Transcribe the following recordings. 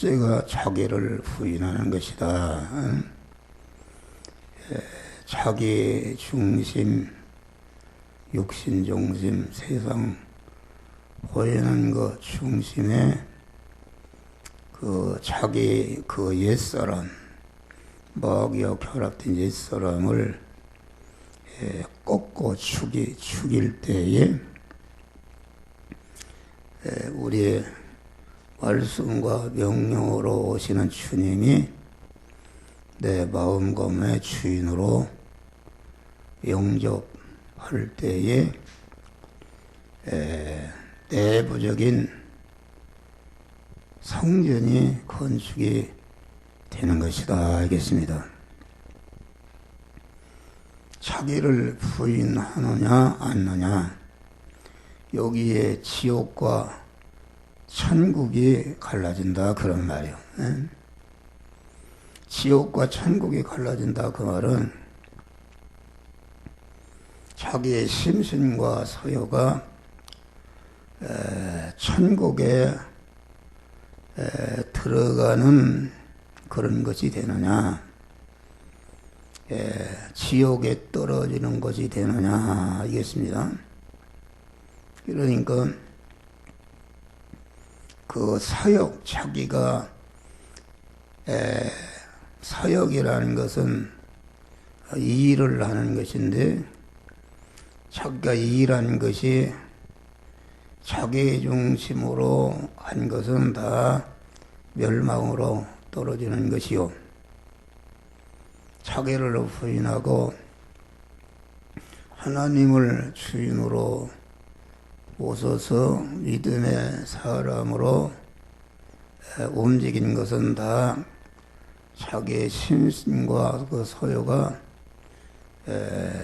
첫째가 자기를 부인하는 것이다. 자기 중심, 육신 중심, 세상 보이는 것 중심에 자기 옛사람, 마귀와 결합된 옛사람을 꺾고 죽일 때에 우리의 말씀과 명령으로 오시는 주님이 내 마음검의 주인으로 영접할 때에 내부적인 성전이 건축이 되는 것이다 알겠습니다. 자기를 부인하느냐 않느냐, 여기에 지옥과 천국이 갈라진다 그런 말이에요. 지옥과 천국이 갈라진다 그 말은 자기의 심신과 서요가 천국에 들어가는 그런 것이 되느냐, 지옥에 떨어지는 것이 되느냐 알겠습니다. 그러니까 그 사역, 자기가 사역이라는 것은 일을 하는 것인데, 자기가 일하는 것이 자기 중심으로 한 것은 다 멸망으로 떨어지는 것이요, 자기를 부인하고 하나님을 주인으로 오셔서 믿음의 사람으로 움직인 것은 다 자기의 심신과 그 소유가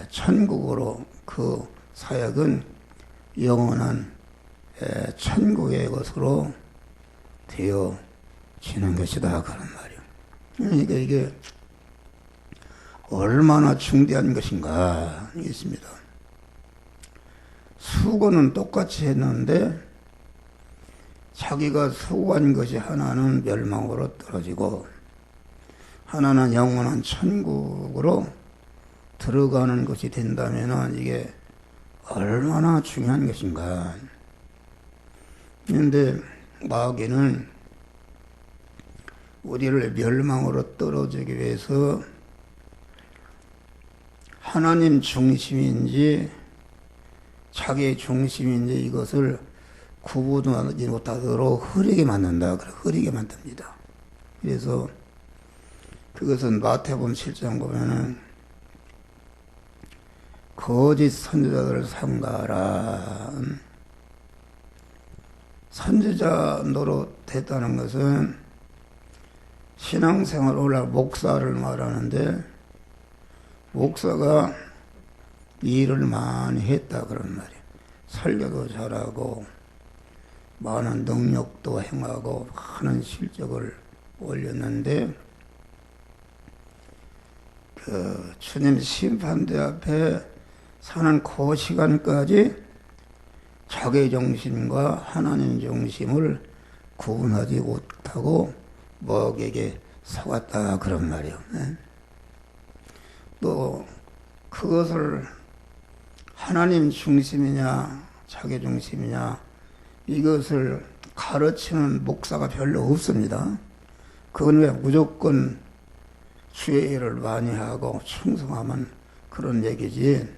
천국으로, 그 사역은 영원한 천국의 것으로 되어지는 것이다 그런 말이에요. 그러니까 이게 얼마나 중대한 것인가 있습니다. 수고는 똑같이 했는데 자기가 수고한 것이 하나는 멸망으로 떨어지고 하나는 영원한 천국으로 들어가는 것이 된다면 이게 얼마나 중요한 것인가. 그런데 마귀는 우리를 멸망으로 떨어지기 위해서 하나님 중심인지 자기 중심인지 이것을 구분하지 못하도록 흐리게 만든다. 흐리게 만듭니다. 그래서 그것은 마태복음 7장 보면은 거짓 선지자들을 삼가라. 선지자 노릇했다는 것은 신앙생활 올라 목사를 말하는데, 목사가 일을 많이 했다 그런 말이에요. 설교도 잘하고 많은 능력도 행하고 많은 실적을 올렸는데 그 주님 심판대 앞에 사는 그 시간까지 자기 중심과 하나님 중심을 구분하지 못하고 마귀에게 속았다 그런 말이에요. 또 그것을 하나님 중심이냐 자기 중심이냐 이것을 가르치는 목사가 별로 없습니다. 그건 왜 무조건 주의 일을 많이 하고 충성하면 그런 얘기지,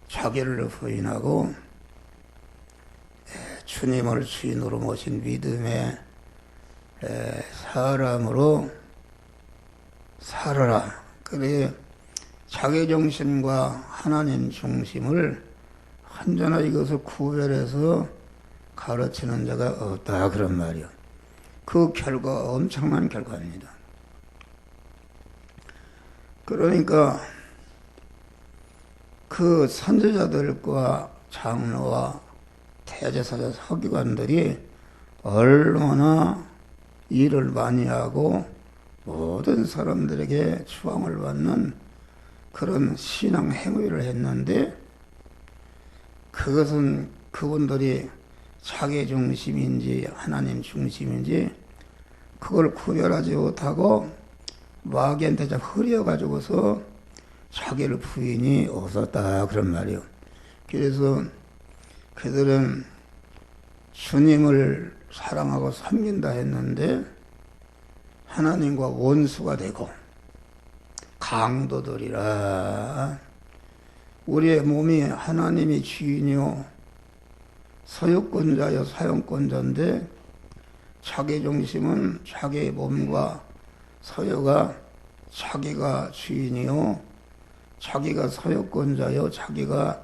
자기를 부인하고 주님을 주인으로 모신 믿음의 사람으로 살아라. 그래 자기 중심과 하나님 중심을 완전히 이것을 구별해서 가르치는 자가 없다 그런 말이요. 그 결과 엄청난 결과입니다. 그러니까 그 선지자들과 장로와 대제사장 서기관들이 얼마나 일을 많이 하고 모든 사람들에게 추앙을 받는 그런 신앙 행위를 했는데, 그것은 그분들이 자기 중심인지 하나님 중심인지 그걸 구별하지 못하고 마귀한테 흐려가지고서 자기를 부인이 없었다 그런 말이요. 그래서 그들은 주님을 사랑하고 섬긴다 했는데 하나님과 원수가 되고 강도들이라. 우리의 몸이 하나님이 주인이요 소유권자요 사용권자인데 자기 중심은 자기의 몸과 소유가 자기가 주인이요 자기가 소유권자요 자기가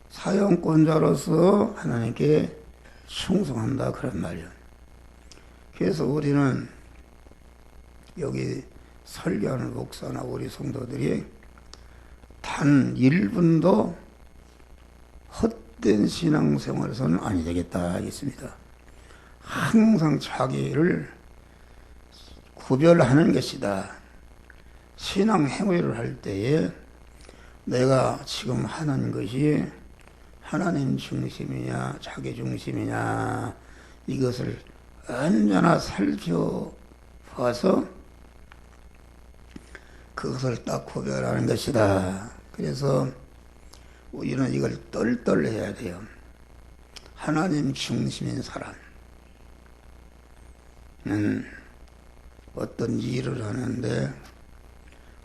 사용권자로서 하나님께 충성한다 그런 말이에요. 그래서 우리는 여기 설교하는 목사나 우리 성도들이 단 1분도 헛된 신앙생활에서는 아니 되겠다 하겠습니다. 항상 자기를 구별하는 것이다. 신앙 행위를 할 때에 내가 지금 하는 것이 하나님 중심이냐 자기 중심이냐 이것을 언제나 살펴봐서 그것을 딱 구별하는 것이다. 그래서 우리는 이걸 똘똘해야 돼요. 하나님 중심인 사람은 어떤 일을 하는데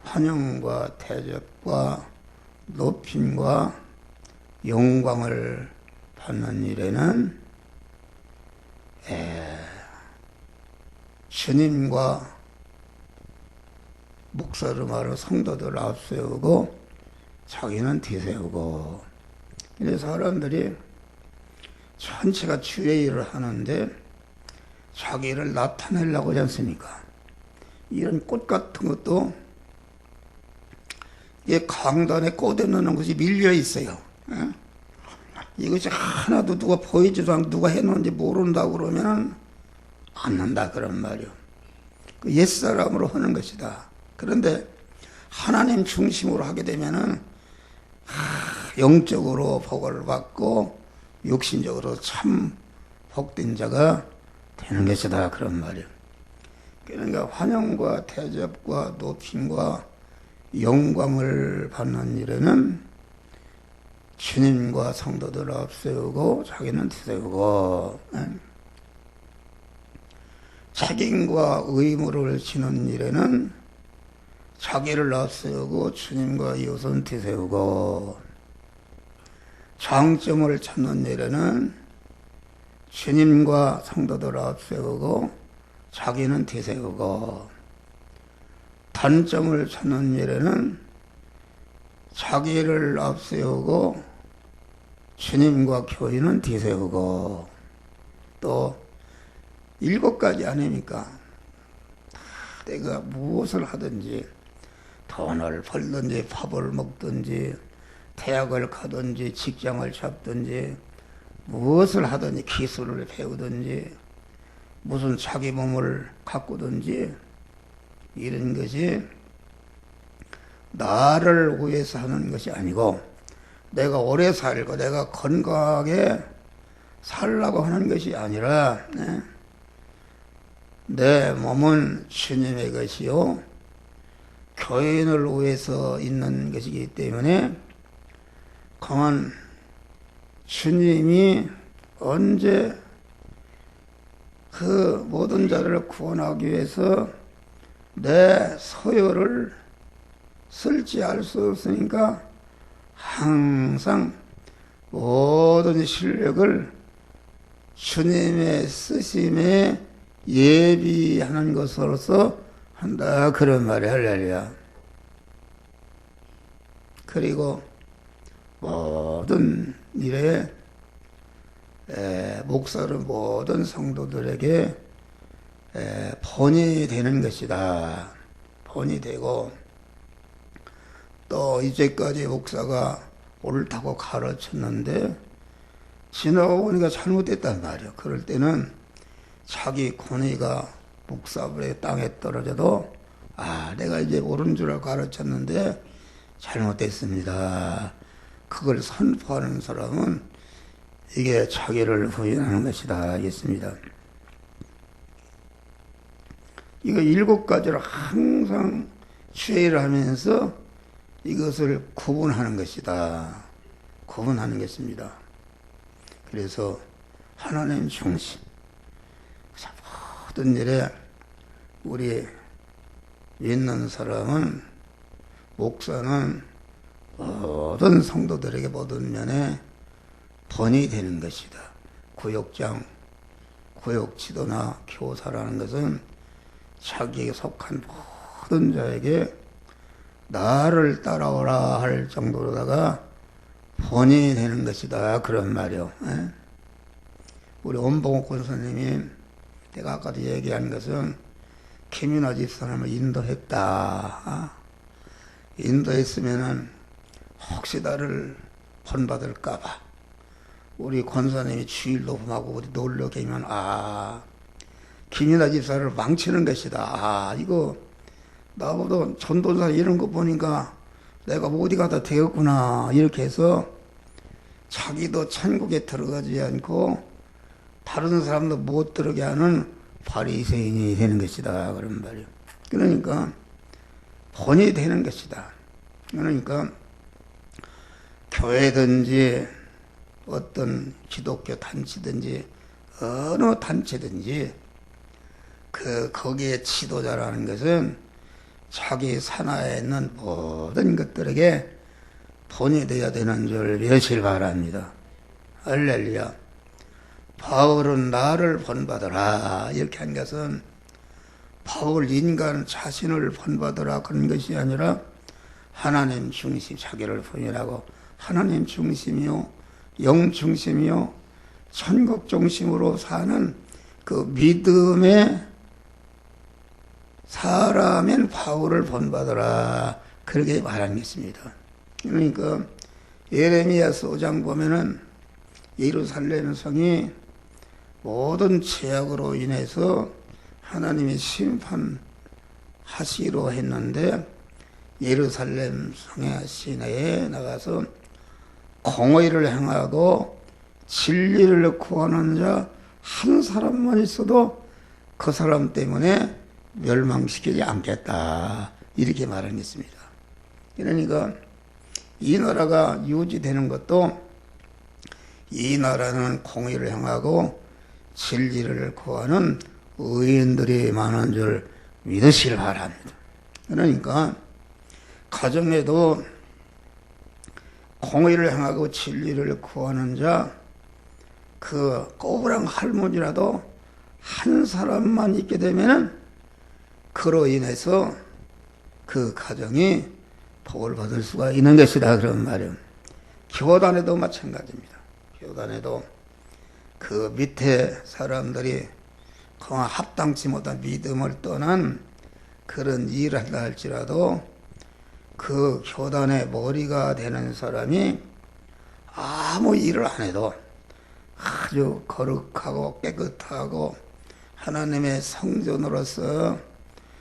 환영과 대접과 높임과 영광을 받는 일에는 주님과 목사름하러 성도들 앞세우고 자기는 뒤세우고. 그래서 사람들이 전체가 주의 일을 하는데 자기를 나타내려고 하지 않습니까? 이런 꽃 같은 것도 이 강단에 꽃에 넣는 것이 밀려 있어요. 이것이 하나도 누가 보이지도 않고 누가 해놓은지 모른다고 그러면 안 난다 그런 말이요. 그 옛사람으로 하는 것이다. 그런데 하나님 중심으로 하게 되면은 영적으로 복을 받고 육신적으로 참 복된 자가 되는 것이다 그런 말이요. 그러니까 환영과 대접과 높임과 영광을 받는 일에는 주님과 성도들을 앞세우고 자기는 뒤세우고, 책임과 의무를 지는 일에는 자기를 앞세우고 주님과 이웃은 뒤세우고, 장점을 찾는 일에는 주님과 성도들을 앞세우고 자기는 뒤세우고, 단점을 찾는 일에는 자기를 앞세우고 주님과 교인은 뒤세우고. 또 7가지 아닙니까? 내가 무엇을 하든지 돈을 벌든지 밥을 먹든지 대학을 가든지 직장을 잡든지 무엇을 하든지 기술을 배우든지 무슨 자기 몸을 가꾸든지 이런 것이 나를 위해서 하는 것이 아니고 내가 오래 살고 내가 건강하게 살라고 하는 것이 아니라 내 몸은 주님의 것이요 교인을 위해서 있는 것이기 때문에 그만 주님이 언제 그 모든 자를 구원하기 위해서 내 소유를 쓸지 알 수 없으니까 항상 모든 실력을 주님의 쓰심에 예비하는 것으로서 한다 그런 말이 할렐루야. 그리고 모든 일에 목사는 모든 성도들에게 본이 되는 것이다. 본이 되고 또 이제까지 목사가 옳다고 가르쳤는데 지나고 보니까 잘못됐단 말이에요. 그럴 때는 자기 권위가 목사불의 땅에 떨어져도 내가 이제 옳은 줄 알고 가르쳤는데 잘못됐습니다. 그걸 선포하는 사람은 이게 자기를 부인하는 것이다 하겠습니다. 이거 7가지를 항상 주의를 하면서 이것을 구분하는 것이다. 구분하는 것입니다. 그래서 하나님 중심. 모든 일에 우리 믿는 사람은, 목사는 모든 성도들에게 모든 면에 본이 되는 것이다. 구역장, 구역지도나 교사라는 것은 자기에게 속한 모든 자에게 나를 따라오라 할 정도로다가 본이 되는 것이다. 그런 말이요. 우리 원봉옥 권사님이 내가 아까도 얘기한 것은 김윤아 집사람을 인도했다. 인도했으면은 혹시 나를 본받을까봐 우리 권사님이 주일 녹음하고 어디 놀러 가면 김윤아 집사를 망치는 것이다. 이거 나보다 전도사 이런 거 보니까 내가 어디 가다 되었구나. 이렇게 해서 자기도 천국에 들어가지 않고 다른 사람도 못 들어게 하는 바리새인이 되는 것이다. 그런 말이에요. 그러니까 본이 되는 것이다. 그러니까 교회든지 어떤 기독교 단체든지 어느 단체든지 거기에 지도자라는 것은 자기 산하에 있는 모든 것들에게 본이 되어야 되는 줄 믿으시길 바랍니다. 할렐루야. 바울은 나를 본받으라 이렇게 한 것은 바울 인간 자신을 본받으라 그런 것이 아니라 하나님 중심, 자기를 본이라고 하나님 중심이요 영 중심이요 천국 중심으로 사는 그 믿음의 사람인 바울을 본받으라 그렇게 말하겠습니다. 그러니까 예레미야서 5장 보면은 예루살렘 성이 모든 죄악으로 인해서 하나님이 심판하시기로 했는데 예루살렘 성의 시내에 나가서 공의를 행하고 진리를 구하는 자 한 사람만 있어도 그 사람 때문에 멸망시키지 않겠다 이렇게 말하겠습니다. 그러니까 이 나라가 유지되는 것도 이 나라는 공의를 행하고 진리를 구하는 의인들이 많은 줄 믿으시길 바랍니다. 그러니까 가정에도 공의를 행하고 진리를 구하는 자 그 꼬부랑 할머니라도 한 사람만 있게 되면은 그로 인해서 그 가정이 복을 받을 수가 있는 것이다 그런 말이에요. 교단에도 마찬가지입니다. 교단에도 그 밑에 사람들이 그만 합당치 못한 믿음을 떠난 그런 일을 한다 할지라도 그 교단의 머리가 되는 사람이 아무 일을 안 해도 아주 거룩하고 깨끗하고 하나님의 성전으로서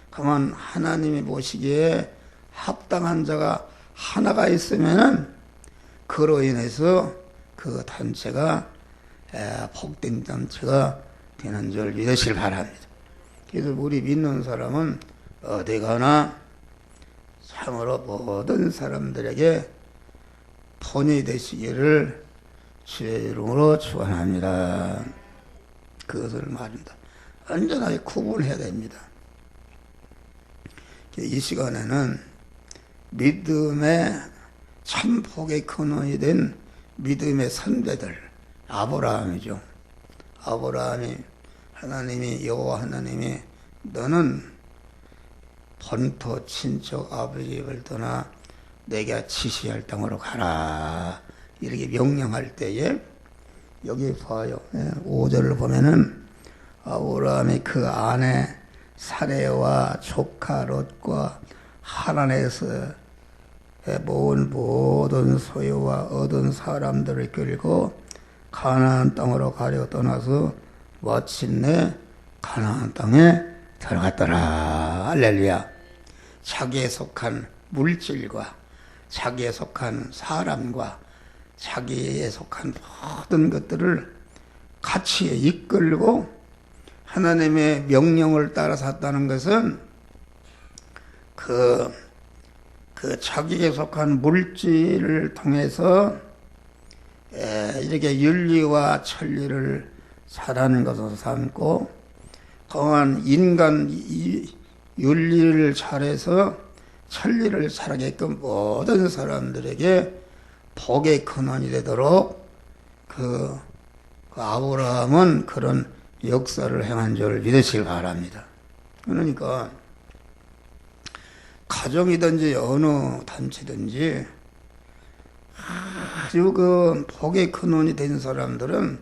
그만 하나님이 보시기에 합당한 자가 하나가 있으면은 그로 인해서 그 단체가 복된 단체가 되는 줄 믿으시길 바랍니다. 그래서 우리 믿는 사람은 어디 가나 참으로 모든 사람들에게 본이 되시기를 주의 이름으로 축원합니다. 그것을 말입니다. 완전하게 구분해야 됩니다. 이 시간에는 믿음의 참복의 근원이 된 믿음의 선배들, 아브라함이죠. 아브라함이 하나님이 여호와 하나님이 너는 본토 친척 아버지 집을 떠나 내가 지시할 땅으로 가라 이렇게 명령할 때에 여기 봐요. 5절을 보면은 아브라함이 그 아내 사레와 조카 롯과 하란에서 모은 모든 소유와 얻은 사람들을 끌고 가나안 땅으로 가려 떠나서 마침내 가나안 땅에 들어갔더라. 할렐루야. 자기에 속한 물질과 자기에 속한 사람과 자기에 속한 모든 것들을 같이 이끌고 하나님의 명령을 따라 샀다는 것은 그 자기에 속한 물질을 통해서 이렇게 윤리와 천리를 살아는 것을 삼고 또한 인간 윤리를 잘해서 천리를 살아게끔 모든 사람들에게 복의 근원이 되도록 그 아브라함은 그런 역사를 행한 줄 믿으시길 바랍니다. 그러니까 가정이든지 어느 단체든지 아주 그 복의 근원이 된 사람들은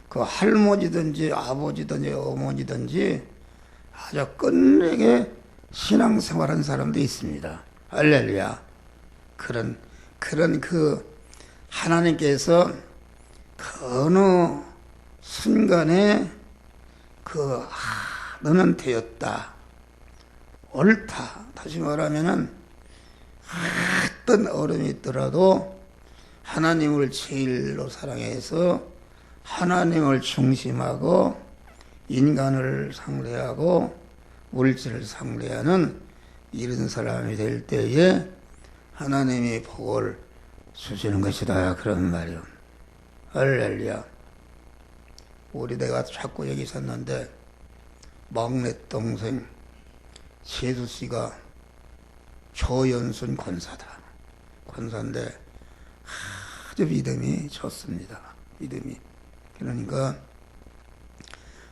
그 할머니든지 아버지든지 어머니든지 아주 끝내게 신앙생활한 사람도 있습니다. 할렐루야. 그런 그 하나님께서 그 어느 순간에 너는 되었다. 옳다. 다시 말하면은 어떤 어려움이 있더라도 하나님을 제일로 사랑해서 하나님을 중심하고 인간을 상대하고 물질을 상대하는 이런 사람이 될 때에 하나님이 복을 주시는 것이다. 그런 말이요. 할렐루야. 우리 내가 자꾸 여기 있었는데 막내 동생 세수 씨가 조연순 권사인데 아주 믿음이 좋습니다. 믿음이. 그러니까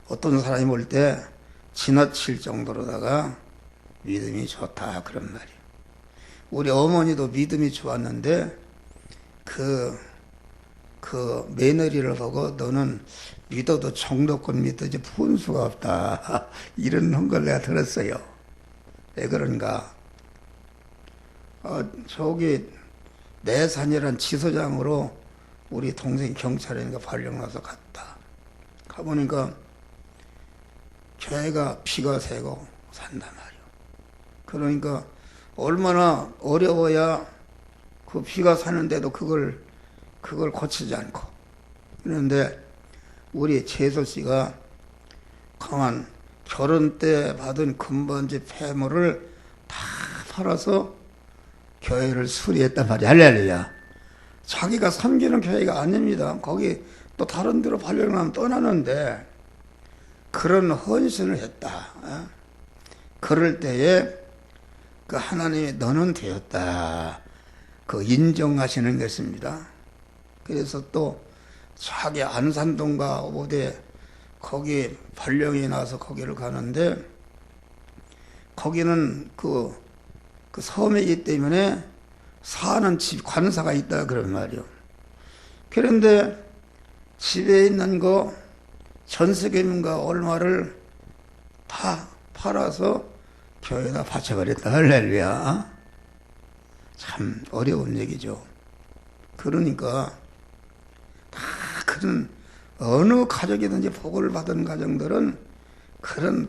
어떤 사람이 볼 때 지나칠 정도로다가 믿음이 좋다. 그런 말이에요. 우리 어머니도 믿음이 좋았는데 그 며느리를 보고 너는 믿어도 정도껏 믿어지 분수가 없다. 이런 걸 내가 들었어요. 왜 그런가? 저기 내산이란 지소장으로 우리 동생이 경찰이니까 발령나서 갔다. 가보니까 교회가 피가 새고 산단 말이요. 그러니까 얼마나 어려워야 그 피가 사는데도 그걸 고치지 않고. 그런데 우리 재수 씨가 강한 결혼 때 받은 금반지 폐물을 다 팔아서 교회를 수리했단 말이야. 할렐루야. 자기가 섬기는 교회가 아닙니다. 거기 또 다른 데로 발령나면 떠나는데 그런 헌신을 했다. 그럴 때에 그 하나님이 너는 되었다. 그 인정하시는 것입니다. 그래서 또 자기 안산동가 어디 거기 발령이 나서 거기를 가는데 거기는 그 섬이기 때문에 사는 집 관사가 있다 그런 말이요. 그런데 집에 있는 거 전세금인가 얼마를 다 팔아서 교회에다 바쳐버렸다. 할렐루야. 참 어려운 얘기죠. 그러니까 다 그런 어느 가족이든지 복을 받은 가정들은 그런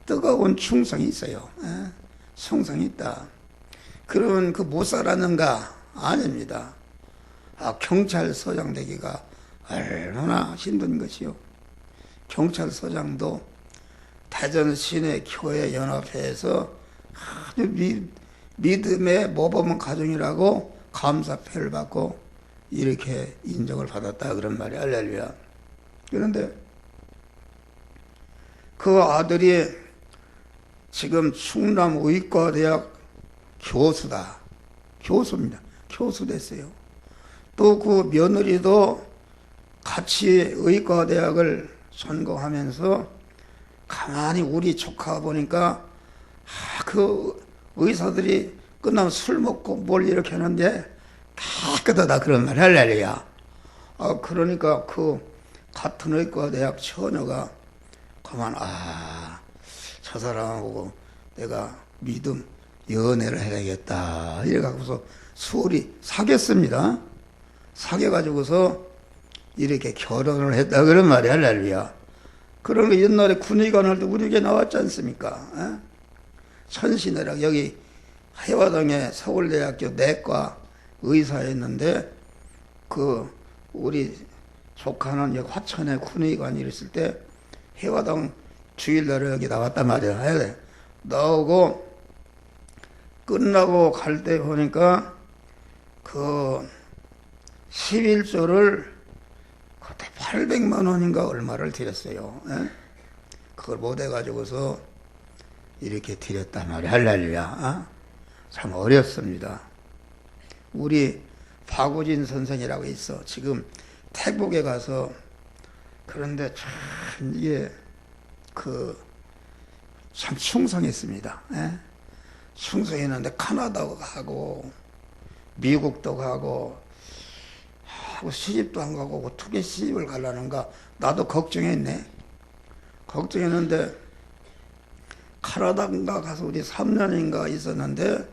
뜨거운 충성이 있어요. 충성이 있다. 그러면 못 살았는가? 아닙니다. 경찰서장 되기가 얼마나 힘든 것이요. 경찰서장도 대전 시내 교회 연합회에서 아주 믿음의 모범 가정이라고 감사패를 받고 이렇게 인정을 받았다 그런 말이 할렐루야. 그런데 그 아들이 지금 충남 의과대학 교수입니다. 교수 됐어요. 또 그 며느리도 같이 의과대학을 전공하면서 가만히 우리 조카 보니까 그 의사들이 끝나면 술 먹고 뭘 이렇게 하는데 깨끗하다 그런 말 할렐루야. 그러니까 그 같은 의과대학 처녀가 가만 저 사람하고 내가 믿음 연애를 해야겠다 이래 갖고서 수월이 사귀었습니다. 사귀어가지고서 이렇게 결혼을 했다 그런 말이야. 할렐루야. 그러면 옛날에 군의관할 때 우리 교회 나왔지 않습니까? 천신이라고 여기 해화동에 서울대학교 내과 의사였는데 그 우리 조카는 여기 화천에 군의관이 있을 때 해화동 주일날에 여기 나왔단 말이야. 해야 나오고 끝나고 갈 때 보니까 그 11조를 그때 800만 원인가 얼마를 드렸어요. 예? 그걸 못 해가지고서 이렇게 드렸단 말이야. 할렐루야. 어? 참 어렵습니다. 우리 박우진 선생이라고 있어. 지금 태국에 가서 그런데 참 이게 참 충성했습니다. 예? 충성했는데 카나다도 가고 미국도 가고 시집도 안 가고 어떻게 시집을 가려는가 나도 걱정했네. 걱정했는데 카나다인가 가서 우리 3년인가 있었는데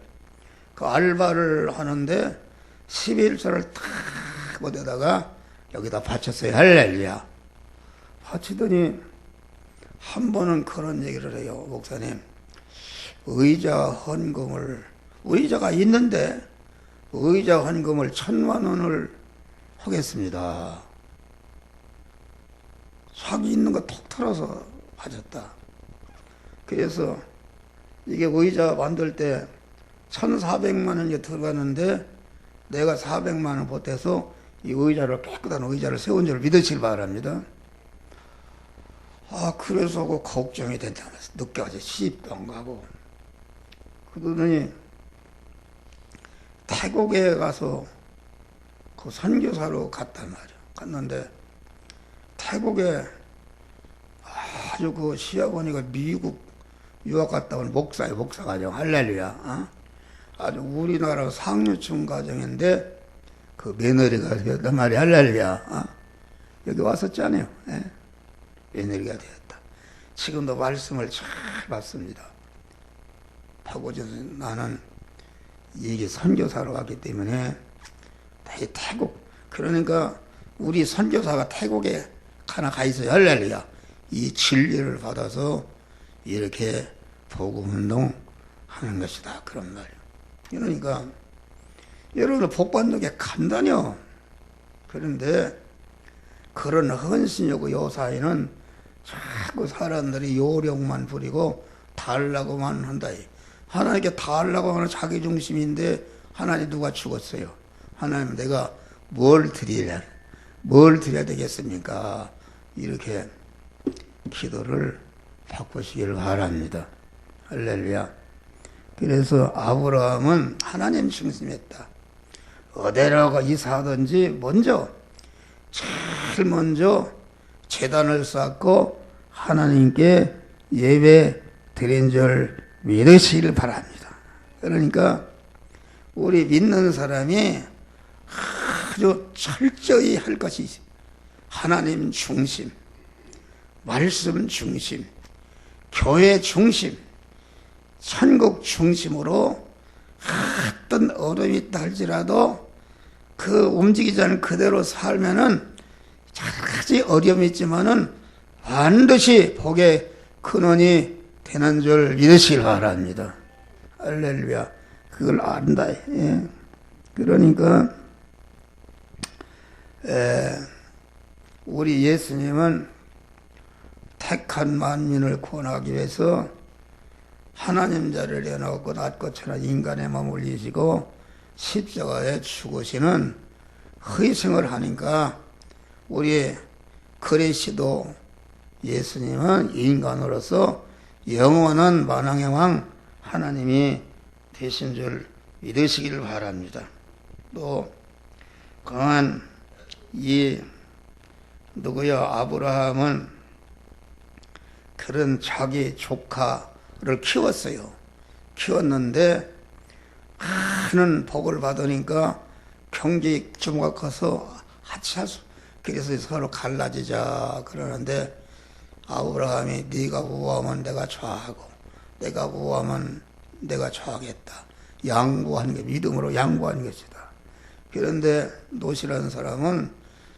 그 알바를 하는데 11조를 탁 어디다가 여기다 바쳤어요. 할렐루야. 바치더니 한 번은 그런 얘기를 해요. 목사님, 의자 헌금을, 의자가 있는데 의자 헌금을 1,000만 원을 하겠습니다. 자기 있는 거 톡 털어서 바쳤다. 그래서 이게 의자 만들 때 1,400만 원이 들어가는데 내가 400만 원 보태서 이 의자를, 깨끗한 의자를 세운 줄 믿으시길 바랍니다. 그래서 그 걱정이 된다면서 늦게 와서 시집도 안 가고 그러더니 태국에 가서 그 선교사로 갔단 말이야. 갔는데 태국에 아주 그 시아버니가 미국 유학 갔다 온 목사예요. 목사 가정. 할렐루야. 어? 아주 우리나라 상류층 가정인데 그 며느리가 되었단 말이야. 할렐루야. 어? 여기 왔었잖아요. 예? 며느리가 되었다. 지금도 말씀을 잘 받습니다. 박오진 나는 이게 선교사로 갔기 때문에 태국, 그러니까 우리 선교사가 태국에 하나 가 있어요. 할렐루야. 이 진리를 받아서 이렇게 복음운동 하는 것이다. 그런 말이에요. 그러니까 여러분 복받는 게 간단해요. 그런데 그런 헌신하고 요사이는 자꾸 사람들이 요령만 부리고 달라고만 한다. 하나님께 달라고 하는 자기중심인데 하나님 누가 죽었어요? 하나님 내가 뭘 드려야 되겠습니까? 이렇게 기도를 바꾸시기를 바랍니다. 할렐루야. 그래서 아브라함은 하나님 중심했다. 어디로 이사하든지 제일 먼저 제단을 쌓고 하나님께 예배 드린 줄 믿으시길 바랍니다. 그러니까 우리 믿는 사람이 아주 철저히 할 것이 하나님 중심, 말씀 중심, 교회 중심, 천국 중심으로 어떤 어려움이 있다 할지라도 그 움직이지 않은 그대로 살면은 여러 가지 어려움이 있지만은 반드시 복의 근원이 되는 줄 믿으시길 바랍니다. 할렐루야. 그걸 안다. 예. 그러니까 우리 예수님은 택한 만민을 구원하기 위해서 하나님 자리를 내놓고 낮고 천한 인간의 몸을 이시고 십자가에 죽으시는 희생을 하니까 우리 그리스도 예수님은 인간으로서 영원한 만왕의 왕 하나님이 되신 줄 믿으시기를 바랍니다. 또 강한 아브라함은 그런 자기 조카를 키웠는데 많은 복을 받으니까 경제 규모가 커서 그래서 서로 갈라지자 그러는데 아브라함이 네가 우하면 내가 좌하고 내가 우하면 내가 좌하겠다. 양보하는 게 믿음으로 양보하는 것이다. 그런데 롯이라는 사람은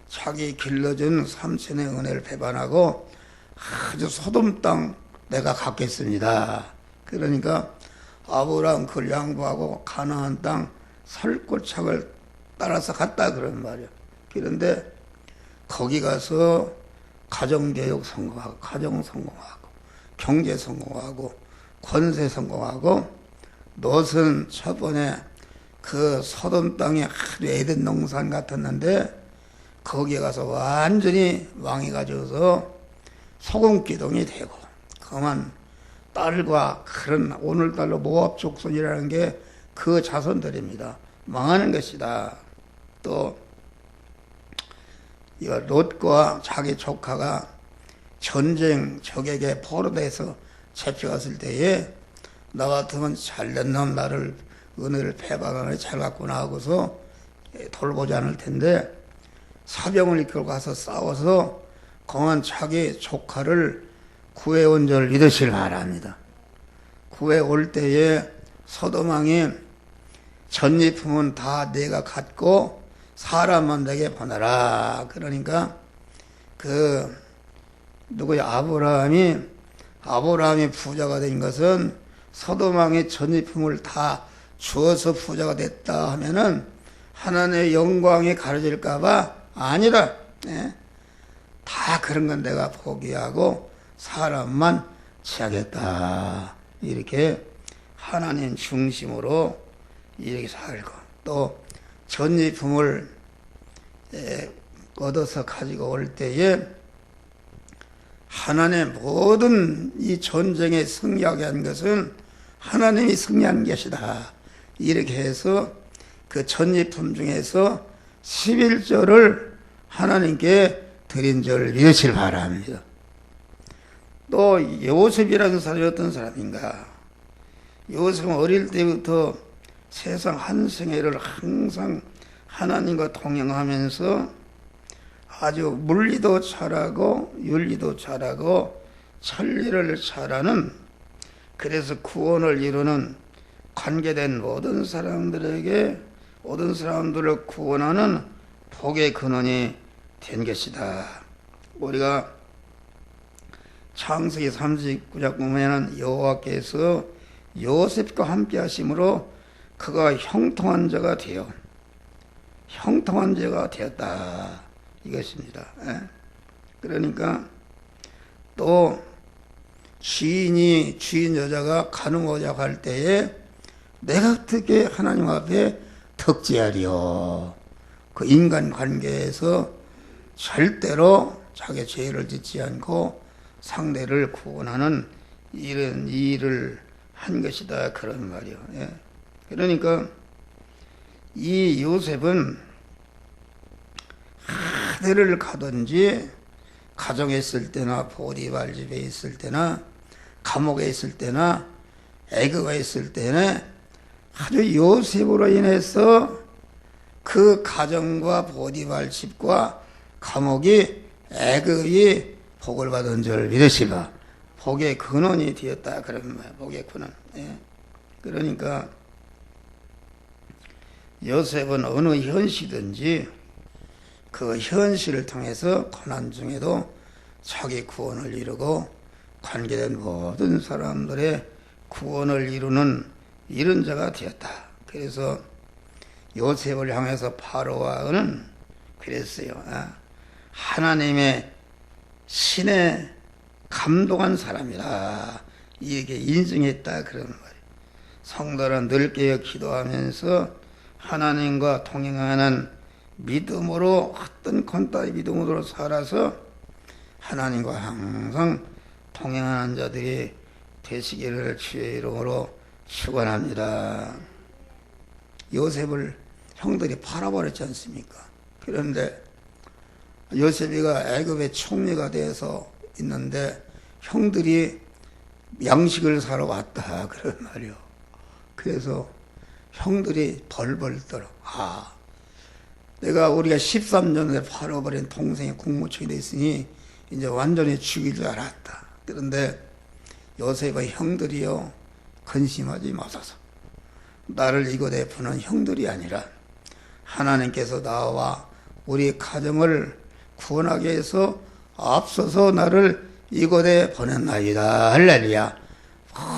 자기 길러준 삼촌의 은혜를 배반하고 아주 소돔 땅 내가 갖겠습니다. 그러니까 아브라함 그걸 양보하고 가나안 땅 설골창을 따라서 갔다 그런 말이야. 그런데 거기 가서 가정교육 성공하고, 가정 성공하고, 경제 성공하고, 권세 성공하고, 롯은 첫 번에 그 소돔 땅이 아주 에덴 동산 같았는데 거기에 가서 완전히 망해가지고서 소금기둥이 되고, 그만 딸과 그런 오늘날로 모압 족속이라는 게 그 자손들입니다. 망하는 것이다. 또 이 롯과 자기 조카가 전쟁 적에게 포로돼서 잡혀갔을 때에 나 같으면 잘된 놈 나를 은혜를 배반하네 잘 갔구나 하고서 돌보지 않을 텐데 사병을 이끌고 가서 싸워서 공안 자기 조카를 구해온 줄 믿으시길 바랍니다. 구해올 때에 소돔왕이 전리품은 다 내가 갖고 사람만 내게 보내라. 그러니까 아브라함이 부자가 된 것은 소돔왕의 전리품을 다 주어서 부자가 됐다 하면은 하나님의 영광이 가려질까봐 아니라, 다 그런 건 내가 포기하고 사람만 취하겠다. 이렇게 하나님 중심으로 이렇게 살고, 또 전리품을 얻어서 가지고 올 때에 하나님의 모든 이 전쟁에 승리하게 한 것은 하나님이 승리한 것이다. 이렇게 해서 그 전리품 중에서 11조를 하나님께 드린 줄 믿으시길 바랍니다. 또 요셉이라는 사람이 어떤 사람인가? 요셉은 어릴 때부터 세상 한생애를 항상 하나님과 동행하면서 아주 물리도 잘하고 윤리도 잘하고 천리를 잘하는, 그래서 구원을 이루는, 관계된 모든 사람들에게 모든 사람들을 구원하는 복의 근원이 된 것이다. 우리가 창세기 39장 보면은 여호와께서 요셉과 함께 하심으로 그가 형통한 자가 되었다. 이것입니다. 그러니까 또 주인 여자가 간음하자고 할 때에 내가 어떻게 하나님 앞에 덕지하리요. 그 인간 관계에서 절대로 자기 죄를 짓지 않고 상대를 구원하는 이런 일을 한 것이다. 그런 말이요. 그러니까 이 요셉은 하늘을 가든지 가정에 있을 때나 보디발 집에 있을 때나 감옥에 있을 때나 애굽에 있을 때는 아주 요셉으로 인해서 그 가정과 보디발 집과 감옥이 애굽이 복을 받은 줄 믿으시라. 복의 근원이 되었다. 그런 말, 복의 근원. 그러니까 요셉은 어느 현시든지 그 현실을 통해서 고난 중에도 자기 구원을 이루고 관계된 모든 사람들의 구원을 이루는 이런 자가 되었다. 그래서 요셉을 향해서 바로와는 그랬어요. 하나님의 신에 감동한 사람이라 이렇게 인정했다. 그런 말이에요. 성도는 늘 깨어 기도하면서 하나님과 동행하는 믿음으로, 어떤 건따의 믿음으로 살아서 하나님과 항상 동행하는 자들이 되시기를 주의 이름으로 축원합니다. 요셉을 형들이 팔아버렸지 않습니까? 그런데 요셉이가 애굽의 총리가 되어서 있는데 형들이 양식을 사러 왔다. 그런 말이요. 그래서 형들이 벌벌 떨어. 우리가 13년에 팔아버린 동생이 국무총리 됐으니 이제 완전히 죽일 줄 알았다. 그런데 요셉의 형들이요, 근심하지 마소서. 나를 이곳에 푸는 형들이 아니라 하나님께서 나와 우리 가정을 구원하기 위해서 앞서서 나를 이곳에 보냈나이다. 할렐루야.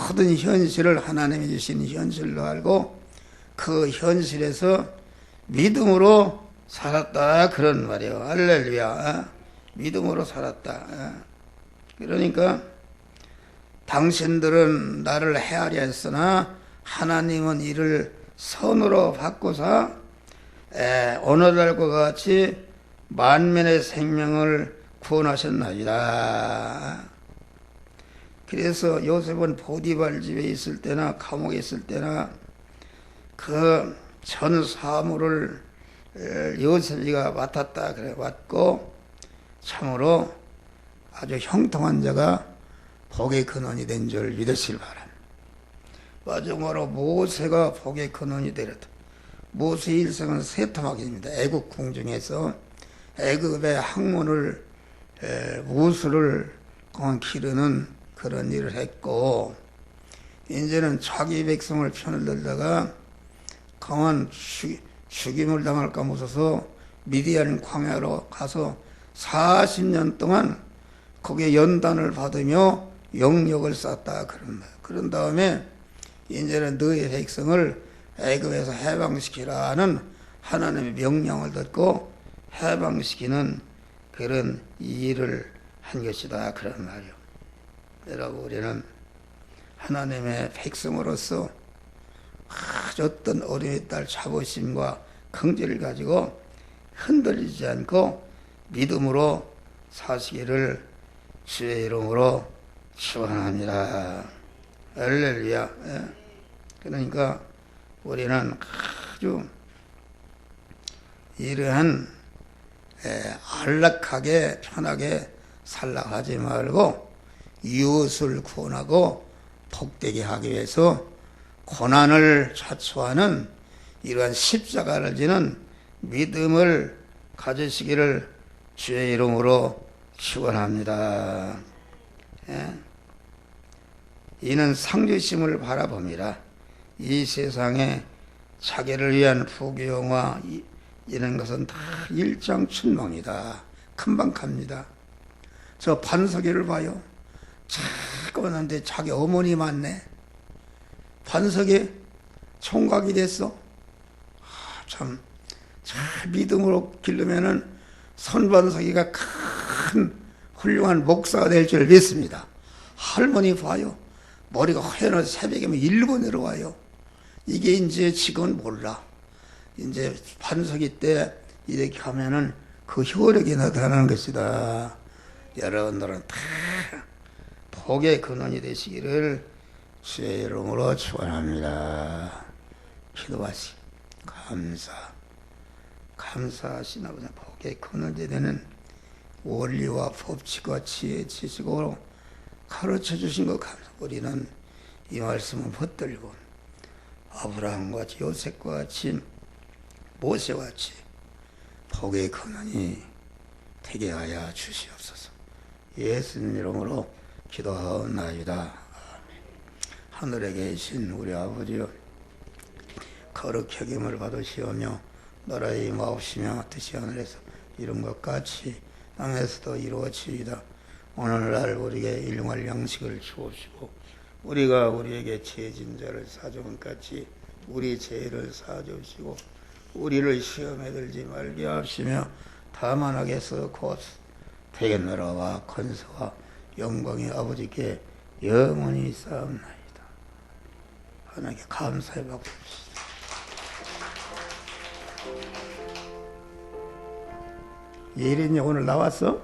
모든 현실을 하나님이 주신 현실로 알고 그 현실에서 믿음으로 살았다 그런 말이에요. 할렐루야. 믿음으로 살았다. 그러니까 당신들은 나를 헤아려 했으나 하나님은 이를 선으로 바꾸사 오늘날과 같이 만민의 생명을 구원하셨나이다. 그래서 요셉은 보디발 집에 있을 때나 감옥에 있을 때나 그 전 사물을 요셉이가 맡았다 그래 왔고, 참으로 아주 형통한 자가 복의 근원이 된 줄 믿으시길 바랍니다. 마지막으로 모세가 복의 근원이 되렸다. 모세의 일생은 세토막입니다. 애국 궁중에서 애굽의 학문을 무술을 기르는 그런 일을 했고, 이제는 자기 백성을 편을 들다가 강한 죽임을 당할까 무서워서 미디안 광야로 가서 40년 동안 거기에 연단을 받으며 영역을 쌓았다 그런 다음에 이제는 너희 백성을 애굽에서 해방시키라는 하나님의 명령을 듣고 해방시키는 그런 일을 한 것이다 그런 말이요. 여러분, 우리는 하나님의 백성으로서 아주 어떤 어린이 딸 자부심과 긍지를 가지고 흔들리지 않고 믿음으로 사시기를 주의 이름으로 축원합니다. 할렐루야. 그러니까 우리는 아주 이러한 안락하게 편하게 살라고 하지 말고 이웃을 구원하고 복되게 하기 위해서 고난을 자초하는 이러한 십자가를 지는 믿음을 가지시기를 주의 이름으로 축원합니다. 이는 상주심을 바라봅니다. 이 세상에 자기를 위한 부귀영화 이런 것은 다 일장춘몽이다. 금방갑니다. 저 반석이를 봐요. 자꾸만한데 자기 어머니 맞네. 반석이 총각이 됐어. 참 믿음으로 기르면은 선반석이가 큰 훌륭한 목사가 될 줄 믿습니다. 할머니 봐요. 머리가 허연해서 새벽이면 일부 내려와요. 이게 이제 지금은 몰라. 이제 반석이 때 이렇게 하면은 그 효력이 나타나는 것이다. 여러분들은 다 복의 근원이 되시기를 주의 이름으로 축원합니다. 기도하시. 감사하시나 보다. 복의 근원이 되는 원리와 법칙과 지혜 지식으로 가르쳐 주신 것 감사. 우리는 이 말씀을 붙들고 아브라함과 같이 요셉과 같이 모세와 같이 복의 근원이 되게 하여 주시옵소서. 예수님 이름으로 기도하옵나이다. 하늘에 계신 우리 아버지여, 거룩히 여김을 받으시오며 나라의 임하옵시며 뜻이 하늘에서 이룬 것 같이 땅에서도 이루어지이다. 오늘날 우리에게 일용할 양식을 주옵시고 우리가 우리에게 죄진 자를 사주는 같이 우리 죄를 사주시고 우리를 시험에 들지 말게 하시며 다만 하게서 곧 되게 나라와 권세와 영광이 아버지께 영원히 쌓옵나이다. 하나님께 감사의 박수 칩시다. 예린이 오늘 나왔어?